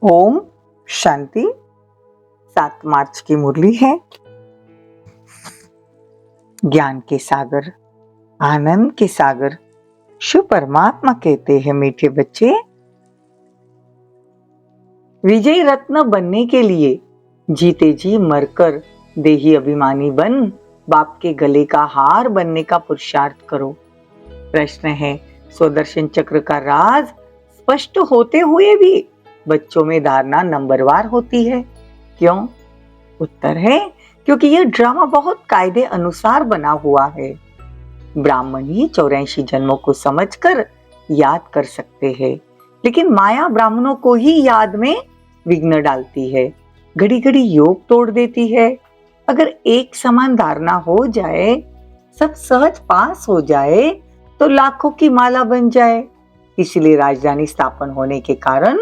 ओम शांति। 7 मार्च की मुरली है। ज्ञान के सागर, आनंद के सागर शिव परमात्मा कहते हैं, मीठे बच्चे, विजय रत्न बनने के लिए जीते जी मरकर देही अभिमानी बन बाप के गले का हार बनने का पुरुषार्थ करो। प्रश्न है, स्वदर्शन चक्र का राज स्पष्ट होते हुए भी बच्चों में धारणा नंबरवार होती है, क्यों? उत्तर है, क्योंकि यह ड्रामा बहुत कायदे अनुसार बना हुआ है। ब्राह्मण ही 84 जन्मों को समझकर याद कर सकते हैं, लेकिन माया ब्राह्मणों को ही याद में विघ्न डालती है, घड़ी घड़ी योग तोड़ देती है। अगर एक समान धारणा हो जाए, सब सहज पास हो जाए, तो लाखों की माला बन जाए। इसलिए राजधानी स्थापन होने के कारण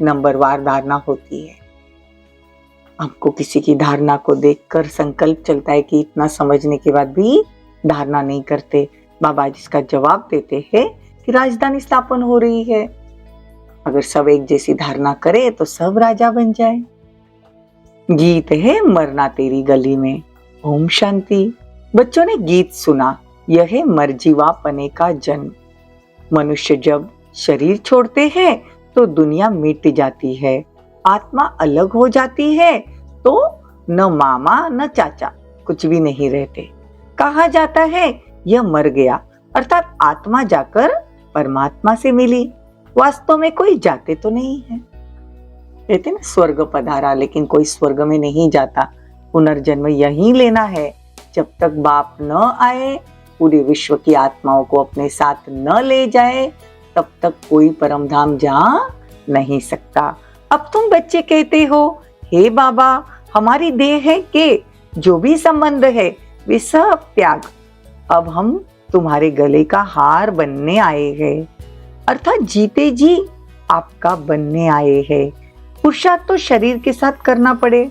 नंबरवार धारणा होती है। हमको किसी की धारणा को देखकर संकल्प चलता है कि इतना समझने के बाद भी धारणा नहीं करते। बाबा जी इसका जवाब देते हैं कि राजधानी स्थापन हो रही है, अगर सब एक जैसी धारणा करे तो सब राजा बन जाए। गीत है मरना तेरी गली में। ओम शांति। बच्चों ने गीत सुना, यह है मरजीवा पने का जन्म। मनुष्य जब शरीर छोड़ते हैं तो दुनिया मिट जाती है, आत्मा अलग हो जाती है, तो न मामा न चाचा कुछ भी नहीं रहते। कहा जाता है यह मर गया, अर्थात आत्मा जाकर परमात्मा से मिली। वास्तव में कोई जाते तो नहीं है। कहते ना स्वर्ग पधारा, लेकिन कोई स्वर्ग में नहीं जाता। पुनर्जन्म यहीं लेना है। जब तक बाप न आए, पूरे विश्व की आत्माओं को अपने साथ न ले जाए, तब तक कोई परम धाम जा नहीं सकता। अब तुम बच्चे कहते हो, हे बाबा, हमारी देह है के जो भी संबंध है वे सब त्याग, अब हम तुम्हारे गले का हार बनने आए हैं, अर्थात जीते जी आपका बनने आए हैं। पुरुषार्थ तो शरीर के साथ करना पड़े,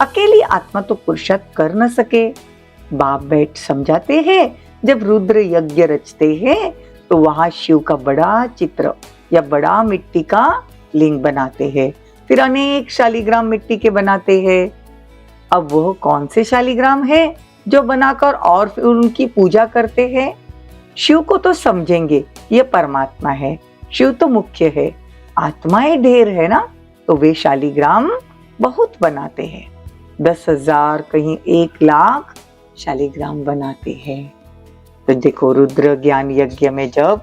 अकेली आत्मा तो पुरुषार्थ कर न सके। बाप बैठ समझाते हैं, जब रुद्र यज्ञ रचते हैं तो वहां शिव का बड़ा चित्र या बड़ा मिट्टी का लिंग बनाते हैं, फिर अनेक शालिग्राम मिट्टी के बनाते हैं। अब वह कौन से शालिग्राम है जो बनाकर और फिर उनकी पूजा करते हैं? शिव को तो समझेंगे ये परमात्मा है, शिव तो मुख्य है, आत्माएं ढेर है ना, तो वे शालिग्राम बहुत बनाते हैं। 10,000 कहीं 1,00,000 शालिग्राम बनाते हैं। तो देखो, रुद्र ज्ञान यज्ञ में जब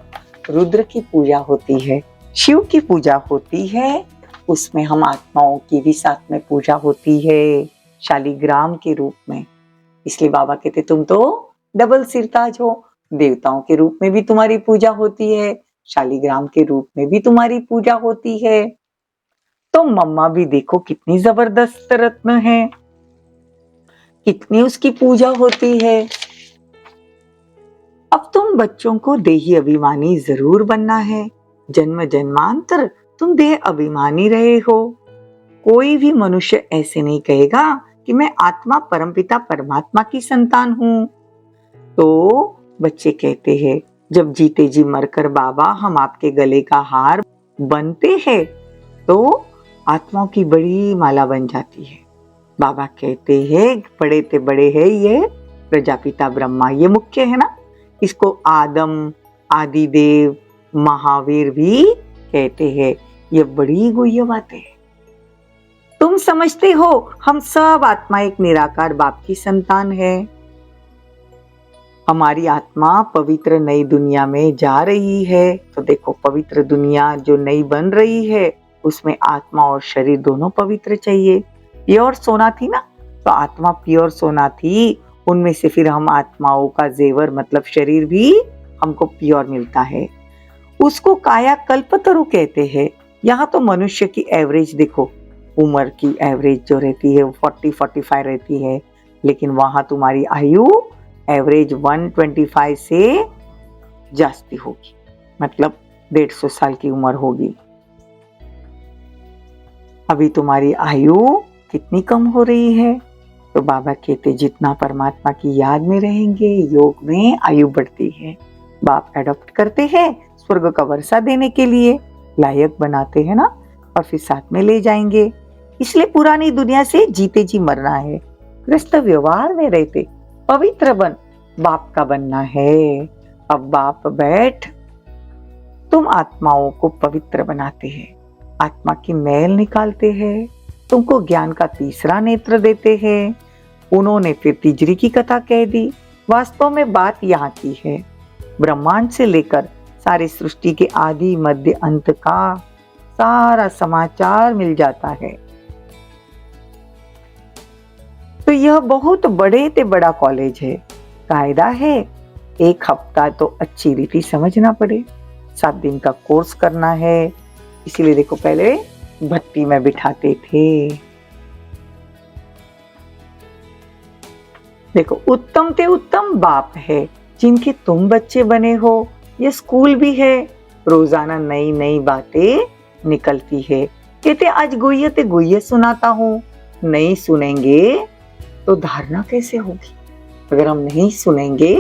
रुद्र की पूजा होती है, शिव की पूजा होती है, उसमें हम आत्माओं की भी साथ में पूजा होती है शालिग्राम के रूप में। इसलिए बाबा कहते तुम तो डबल सिरताज हो, देवताओं के रूप में भी तुम्हारी पूजा होती है, शालिग्राम के रूप में भी तुम्हारी पूजा होती है। तो मम्मा भी देखो कितनी जबरदस्त रत्न है, कितनी उसकी पूजा होती है। अब तुम बच्चों को देही अभिमानी जरूर बनना है। जन्म जन्मांतर तुम देह अभिमानी रहे हो। कोई भी मनुष्य ऐसे नहीं कहेगा कि मैं आत्मा परमपिता परमात्मा की संतान हूं। तो बच्चे कहते हैं, जब जीते जी मरकर बाबा हम आपके गले का हार बनते हैं तो आत्माओं की बड़ी माला बन जाती है। बाबा कहते हैं बड़े ते बड़े है ये प्रजापिता ब्रह्मा, ये मुख्य है ना, इसको आदम आदिदेव महावीर भी कहते हैं। ये बड़ी गुह्य बातें है। तुम समझते हो हम सब आत्मा एक निराकार बाप की संतान है। हमारी आत्मा पवित्र नई दुनिया में जा रही है। तो देखो, पवित्र दुनिया जो नई बन रही है उसमें आत्मा और शरीर दोनों पवित्र चाहिए। प्योर सोना थी ना, तो आत्मा प्योर सोना थी, उनमें से फिर हम आत्माओं का जेवर मतलब शरीर भी हमको प्योर मिलता है। उसको काया कल्पतरु कहते हैं। यहाँ तो मनुष्य की एवरेज देखो, उम्र की एवरेज जो रहती है 40-45 रहती है, लेकिन वहां तुम्हारी आयु एवरेज 125 से जास्ती होगी, मतलब 150 साल की उम्र होगी। अभी तुम्हारी आयु कितनी कम हो रही है? तो बाबा कहते जितना परमात्मा की याद में रहेंगे, योग में आयु बढ़ती है। बाप एडॉप्ट करते हैं स्वर्ग का वर्षा देने के लिए, लायक बनाते हैं ना, और फिर साथ में ले जाएंगे। इसलिए पुरानी दुनिया से जीते जी मरना है। गृहस्थ व्यवहार में रहते पवित्र बन बाप का बनना है। अब बाप बैठ, तुम आत्माओं को पवित्र बनाते हैं, आत्मा की मैल निकालते हैं, तुमको ज्ञान का तीसरा नेत्र देते हैं। उन्होंने फिर तीसरी की कथा कह दी। वास्तव में बात यहाँ की है, ब्रह्मांड से लेकर सारी सृष्टि के आदि मध्य अंत का सारा समाचार मिल जाता है। तो यह बहुत बड़े ते बड़ा कॉलेज है। कायदा है 1 हफ्ता तो अच्छी रीति समझना पड़े, 7 दिन का कोर्स करना है। इसीलिए देखो पहले भट्टी में बिठाते थे। देखो उत्तम ते उत्तम बाप है जिनके तुम बच्चे बने हो। ये स्कूल भी है, रोजाना नई नई बातें निकलती है। कहते आज गुह्य ते गुह्य सुनाता हूँ। नहीं सुनेंगे तो धारणा कैसे होगी? अगर हम नहीं सुनेंगे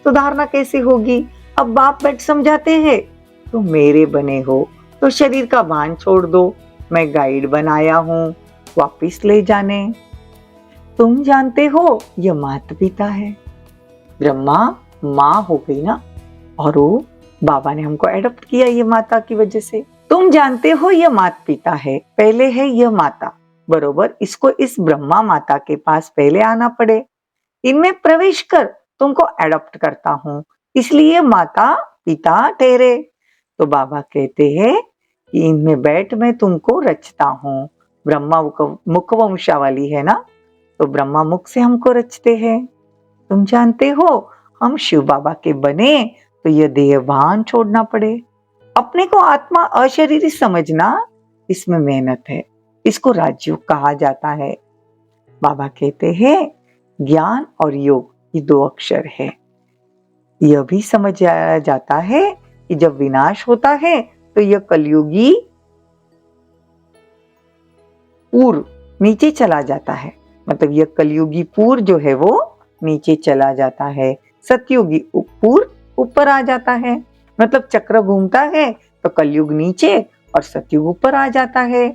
तो धारणा कैसे होगी? अब बाप बैठ समझाते हैं, तो मेरे बने हो तो शरीर का भान छोड़ दो, मैं गाइड बनाया हूँ वापिस ले जाने। तुम जानते हो ये माता पिता है। ब्रह्मा माँ हो गई ना, और वो बाबा ने हमको एडॉप्ट किया ये माता की वजह से। तुम जानते हो ये माता पिता है, पहले है यह माता, बरोबर इसको इस ब्रह्मा माता के पास पहले आना पड़े। इनमें प्रवेश कर तुमको एडॉप्ट करता हूँ, इसलिए माता पिता ठहरे। तो बाबा कहते हैं कि इनमें बैठ मैं तुमको रचता हूँ। ब्रह्मा मुख वंशावली है ना, तो ब्रह्मा मुख से हमको रचते हैं। तुम जानते हो हम शिव बाबा के बने तो यह देहभान छोड़ना पड़े। अपने को आत्मा अशरीरी समझना, इसमें मेहनत है, इसको राजयोग कहा जाता है। बाबा कहते हैं ज्ञान और योग ये 2 अक्षर है। यह भी समझ आया जाता है कि जब विनाश होता है तो यह कलयुगी पूर्व नीचे चला जाता है। मतलब यह कलयुगी पूर्व जो है वो नीचे चला जाता है, सतयुगी पूर्व ऊपर आ जाता है। मतलब चक्र घूमता है तो कलयुग नीचे और सतयुग ऊपर आ जाता है।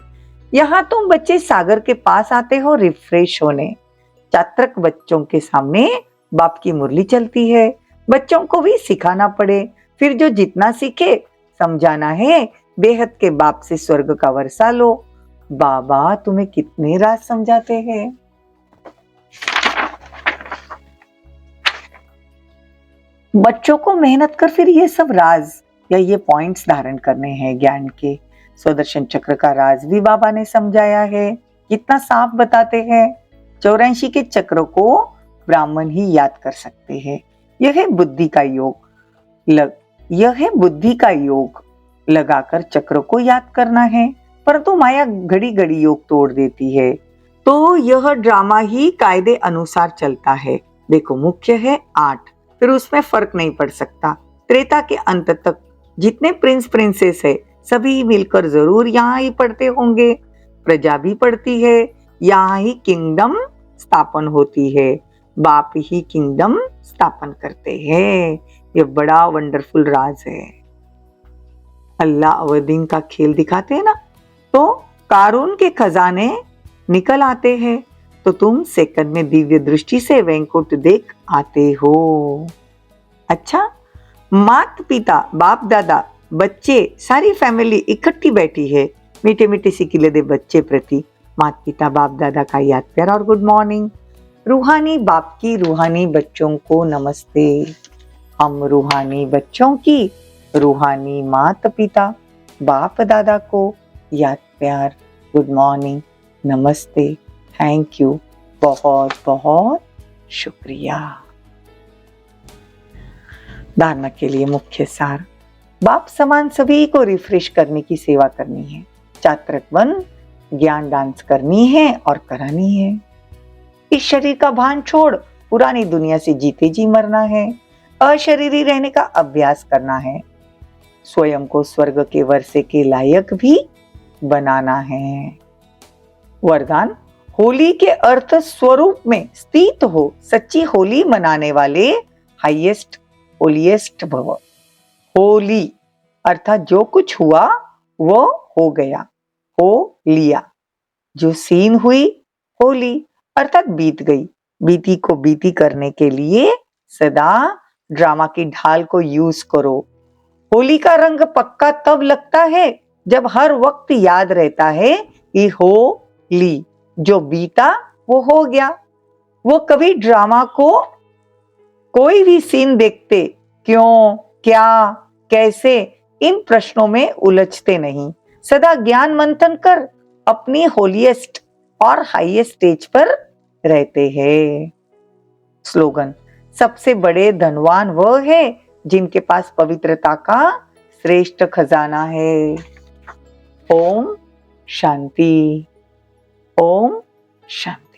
यहाँ तुम बच्चे सागर के पास आते हो रिफ्रेश होने। चात्रक बच्चों के सामने बाप की मुरली चलती है, बच्चों को भी सिखाना पड़े। फिर जो जितना सीखे समझाना है। बेहद के बाप से स्वर्ग का वर्षा लो। बाबा तुम्हें कितने राज समझाते हैं। बच्चों को मेहनत कर फिर ये सब राज या ये पॉइंट्स धारण करने हैं ज्ञान के। स्वदर्शन चक्र का राज भी बाबा ने समझाया है, कितना साफ बताते हैं। 84 के चक्रों को ब्राह्मण ही याद कर सकते हैं। यह है बुद्धि का योग लगाकर चक्र को याद करना है। परंतु माया घड़ी घड़ी योग तोड़ देती है, तो यह ड्रामा ही कायदे अनुसार चलता है। देखो मुख्य है 8, फिर उसमें फर्क नहीं पड़ सकता। त्रेता के अंत तक जितने प्रिंस प्रिंसेस है सभी मिलकर जरूर यहाँ ही पढ़ते होंगे। प्रजा भी पढ़ती है, यहाँ ही किंगडम स्थापन होती है। बाप ही किंगडम स्थापन करते हैं। ये बड़ा वंडरफुल राज है। अल्लाह अवदीन का खेल दिखाते हैं ना, तो कारून के खजाने निकल आते हैं, तो तुम सेकंड में दिव्य दृष्टि से वैंकुट देख आते हो। अच्छा, माता पिता बाप दादा बच्चे सारी फैमिली इकट्ठी बैठी है। मीठे मीठे सिकिले दे बच्चे प्रति माता पिता बाप दादा का याद प्यार और गुड मॉर्निंग। रूहानी बाप की रूहानी बच्चों को नमस्ते। हम रूहानी बच्चों की रूहानी माता पिता बाप दादा को याद प्यार गुड मॉर्निंग नमस्ते थैंक यू बहुत बहुत शुक्रिया। धारणा के लिए मुख्य सार, बाप समान सभी को रिफ्रेश करने की सेवा करनी है। चात्रक बन ज्ञान डांस करनी है और करानी है। इस शरीर का भान छोड़ पुरानी दुनिया से जीते जी मरना है। अशरीरी रहने का अभ्यास करना है। स्वयं को स्वर्ग के वर्षे के लायक भी बनाना है। वरदान, होली के अर्थ स्वरूप में स्थित हो। सच्ची होली मनाने वाले हाईएस्ट होलीएस्ट भव। होली अर्थात जो कुछ हुआ वो हो गया। हो लिया। जो सीन हुई होली अर्थात बीत गई। बीती को बीती करने के लिए सदा ड्रामा की ढाल को यूज करो। होली का रंग पक्का तब लगता है जब हर वक्त याद रहता है कि होली, जो बीता वो हो गया। वो कभी ड्रामा को कोई भी सीन देखते क्यों, क्या, कैसे इन प्रश्नों में उलझते नहीं। सदा ज्ञान मंथन कर अपनी होलीएस्ट और हाईएस्ट स्टेज पर रहते हैं। स्लोगन: सबसे बड़े धनवान वह है जिनके पास पवित्रता का श्रेष्ठ खजाना है। ओम शांति। ओम शांति।